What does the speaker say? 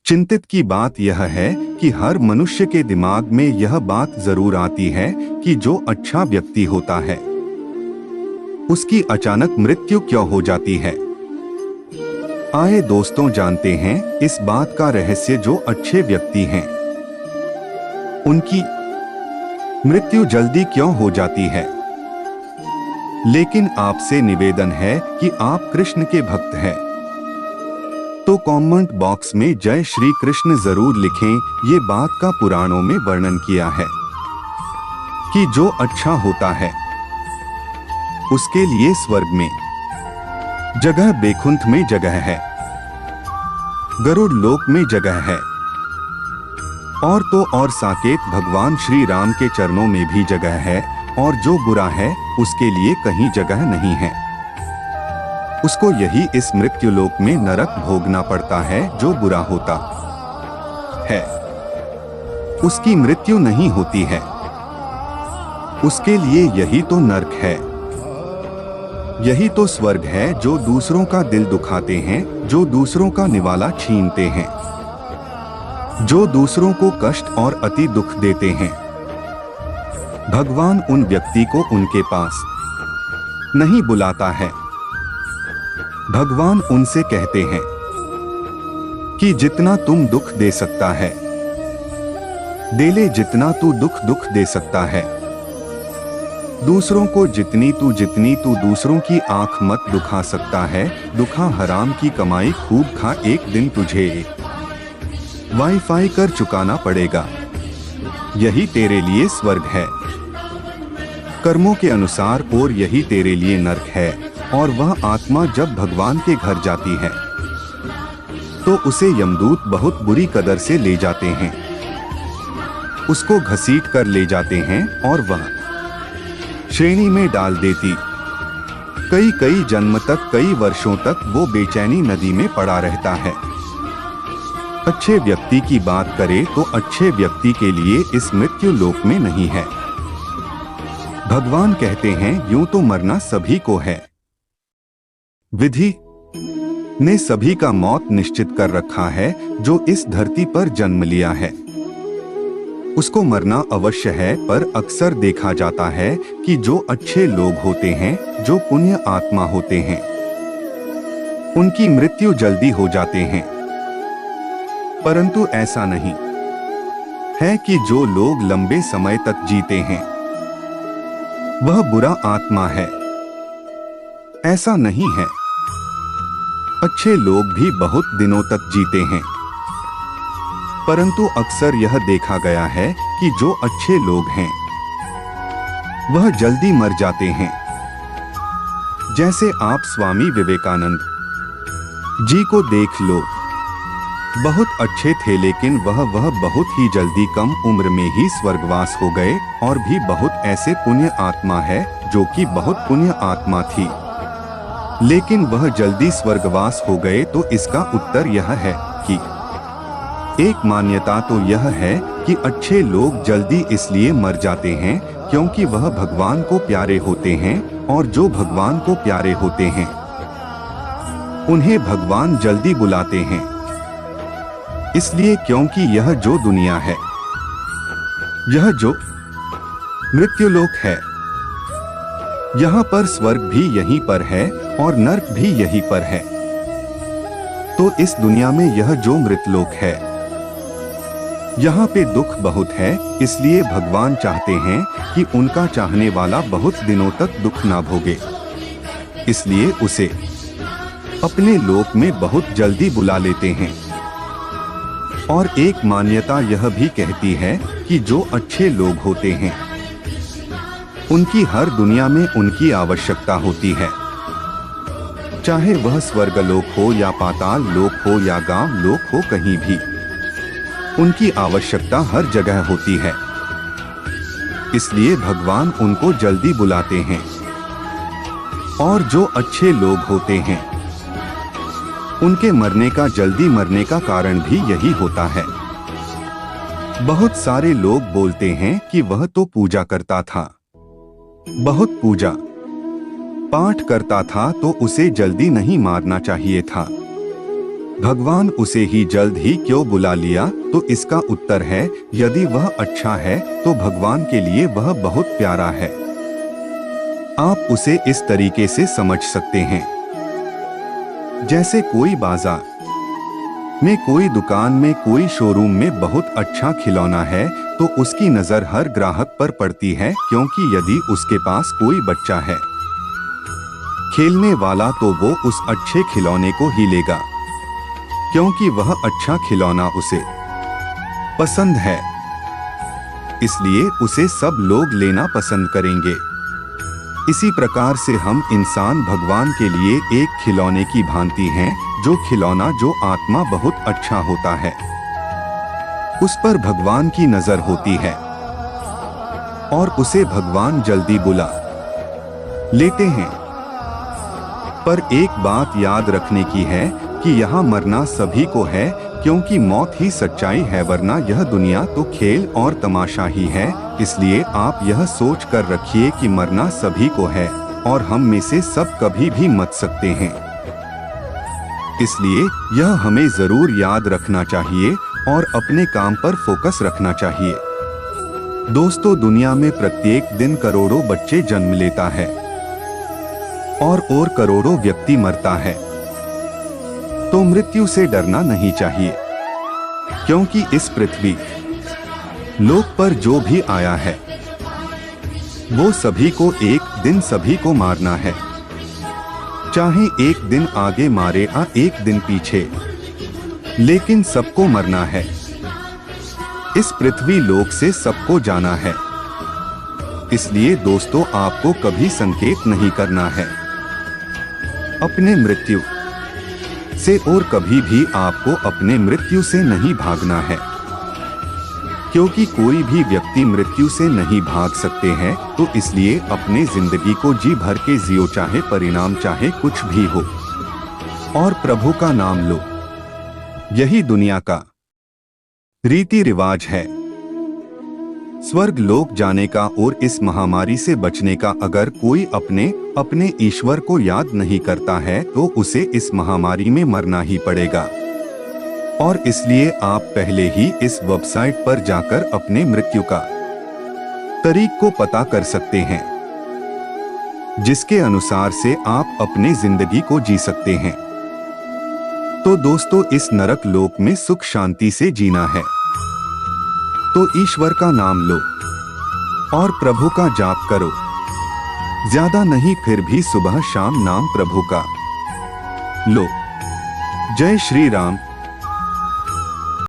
चिंतित की बात यह है कि हर मनुष्य के दिमाग में यह बात जरूर आती है कि जो अच्छा व्यक्ति होता है उसकी अचानक मृत्यु क्यों हो जाती है। आए दोस्तों, जानते हैं इस बात का रहस्य। जो अच्छे व्यक्ति हैं उनकी मृत्यु जल्दी क्यों हो जाती है। लेकिन आपसे निवेदन है कि आप कृष्ण के भक्त हैं तो कमेंट बॉक्स में जय श्री कृष्ण जरूर लिखें। ये बात का पुराणों में वर्णन किया है कि जो अच्छा होता है उसके लिए स्वर्ग में जगह, बैकुंठ में जगह है, गरुड़ लोक में जगह है, और तो और साकेत भगवान श्री राम के चरणों में भी जगह है। और जो बुरा है उसके लिए कहीं जगह नहीं है। उसको यही इस मृत्यु लोक में नरक भोगना पड़ता है। जो बुरा होता है उसकी मृत्यु नहीं होती है, उसके लिए यही तो नरक है, यही तो स्वर्ग है। जो दूसरों का दिल दुखाते हैं, जो दूसरों का निवाला छीनते हैं, जो दूसरों को कष्ट और अति दुख देते हैं, भगवान उन व्यक्ति को उनके पास नहीं बुलाता है। भगवान उनसे कहते हैं कि जितना तुम दुख दे सकता है दे ले, जितना तू दुख दे सकता है। दूसरों को जितनी तू दूसरों की आंख मत दुखा सकता है। दुखा हराम की कमाई खूब खा, एक दिन तुझे वाईफाई कर चुकाना पड़ेगा। यही तेरे लिए स्वर्ग है कर्मों के अनुसार, और यही तेरे लिए नरक है। और वह आत्मा जब भगवान के घर जाती है तो उसे यमदूत बहुत बुरी कदर से ले जाते हैं, उसको घसीट कर ले जाते हैं और वह श्रेणी में डाल देती। कई जन्म तक, कई वर्षों तक वो बेचैनी नदी में पड़ा रहता है। अच्छे व्यक्ति की बात करें तो अच्छे व्यक्ति के लिए इस मृत्यु लोक में नहीं है। भगवान कहते हैं यूं तो मरना सभी को है, विधि ने सभी का मौत निश्चित कर रखा है। जो इस धरती पर जन्म लिया है उसको मरना अवश्य है। पर अक्सर देखा जाता है कि जो अच्छे लोग होते हैं, जो पुण्य आत्मा होते हैं, उनकी मृत्यु जल्दी हो जाते हैं। परंतु ऐसा नहीं है कि जो लोग लंबे समय तक जीते हैं वह बुरा आत्मा है, ऐसा नहीं है। अच्छे लोग भी बहुत दिनों तक जीते हैं, परंतु अक्सर यह देखा गया है कि जो अच्छे लोग हैं वह जल्दी मर जाते हैं। जैसे आप स्वामी विवेकानंद जी को देख लो, बहुत अच्छे थे लेकिन वह बहुत ही जल्दी कम उम्र में ही स्वर्गवास हो गए। और भी बहुत ऐसे पुण्य आत्मा है जो कि बहुत पुण्य आत्मा थी लेकिन वह जल्दी स्वर्गवास हो गए। तो इसका उत्तर यह है कि एक मान्यता तो यह है कि अच्छे लोग जल्दी इसलिए मर जाते हैं क्योंकि वह भगवान को प्यारे होते हैं, और जो भगवान को प्यारे होते हैं उन्हें भगवान जल्दी बुलाते हैं। इसलिए क्योंकि यह जो दुनिया है, यह जो मृत्युलोक है, यहाँ पर स्वर्ग भी यहीं पर है और नरक भी यहीं पर है। तो इस दुनिया में यह जो मृतलोक है, यहाँ पे दुख बहुत है। इसलिए भगवान चाहते हैं कि उनका चाहने वाला बहुत दिनों तक दुख ना भोगे, इसलिए उसे अपने लोक में बहुत जल्दी बुला लेते हैं। और एक मान्यता यह भी कहती है कि जो अच्छे लोग होते हैं उनकी हर दुनिया में उनकी आवश्यकता होती है, चाहे वह स्वर्गलोक हो या पाताल लोक हो या गांव लोक हो, कहीं भी उनकी आवश्यकता हर जगह होती है। इसलिए भगवान उनको जल्दी बुलाते हैं। और जो अच्छे लोग होते हैं उनके मरने का, जल्दी मरने का कारण भी यही होता है। बहुत सारे लोग बोलते हैं कि वह तो पूजा करता था, बहुत पूजा पाठ करता था, तो उसे जल्दी नहीं मारना चाहिए था। भगवान उसे ही जल्द ही क्यों बुला लिया? तो इसका उत्तर है, यदि वह अच्छा है तो भगवान के लिए वह बहुत प्यारा है। आप उसे इस तरीके से समझ सकते हैं, जैसे कोई बाजार में, कोई दुकान में, कोई शोरूम में बहुत अच्छा खिलौना है तो उसकी नजर हर ग्राहक पर पड़ती है, क्योंकि यदि उसके पास कोई बच्चा है खेलने वाला तो वो उस अच्छे खिलौने को ही लेगा, क्योंकि वह अच्छा खिलौना उसे पसंद है, इसलिए उसे सब लोग लेना पसंद करेंगे। इसी प्रकार से हम इंसान भगवान के लिए एक खिलौने की भांति हैं, जो खिलौना, जो आत्मा बहुत अच्छा होता है, उस पर भगवान की नजर होती है और उसे भगवान जल्दी बुला लेते हैं। पर एक बात याद रखने की है कि यहाँ मरना सभी को है, क्योंकि मौत ही सच्चाई है, वरना यह दुनिया तो खेल और तमाशा ही है। इसलिए आप यह सोच कर रखिए कि मरना सभी को है और हम में से सब कभी भी मर सकते हैं। इसलिए यह हमें जरूर याद रखना चाहिए और अपने काम पर फोकस रखना चाहिए। दोस्तों, दुनिया में प्रत्येक दिन करोड़ों बच्चे जन्म लेता है और करोड़ों व्यक्ति मरता है, तो मृत्यु से डरना नहीं चाहिए, क्योंकि इस पृथ्वी लोक पर जो भी आया है वो सभी को एक दिन सभी को मारना है, चाहे एक दिन आगे मारे या एक दिन पीछे, लेकिन सबको मरना है। इस पृथ्वी लोक से सबको जाना है। इसलिए दोस्तों, आपको कभी संकेत नहीं करना है अपने मृत्यु से, और कभी भी आपको अपने मृत्यु से नहीं भागना है, क्योंकि कोई भी व्यक्ति मृत्यु से नहीं भाग सकते हैं। तो इसलिए अपने जिंदगी को जी भर के जियो, चाहे परिणाम चाहे कुछ भी हो, और प्रभु का नाम लो। यही दुनिया का रीति रिवाज है। स्वर्ग लोक जाने का और इस महामारी से बचने का अगर कोई अपने ईश्वर को याद नहीं करता है तो उसे इस महामारी में मरना ही पड़ेगा। और इसलिए आप पहले ही इस वेबसाइट पर जाकर अपने मृत्यु का तारीख को पता कर सकते हैं, जिसके अनुसार से आप अपनी जिंदगी को जी सकते हैं। तो दोस्तों, इस नरक लोक में सुख शांति से जीना है तो ईश्वर का नाम लो और प्रभु का जाप करो। ज्यादा नहीं, फिर भी सुबह शाम नाम प्रभु का लो। जय श्री राम।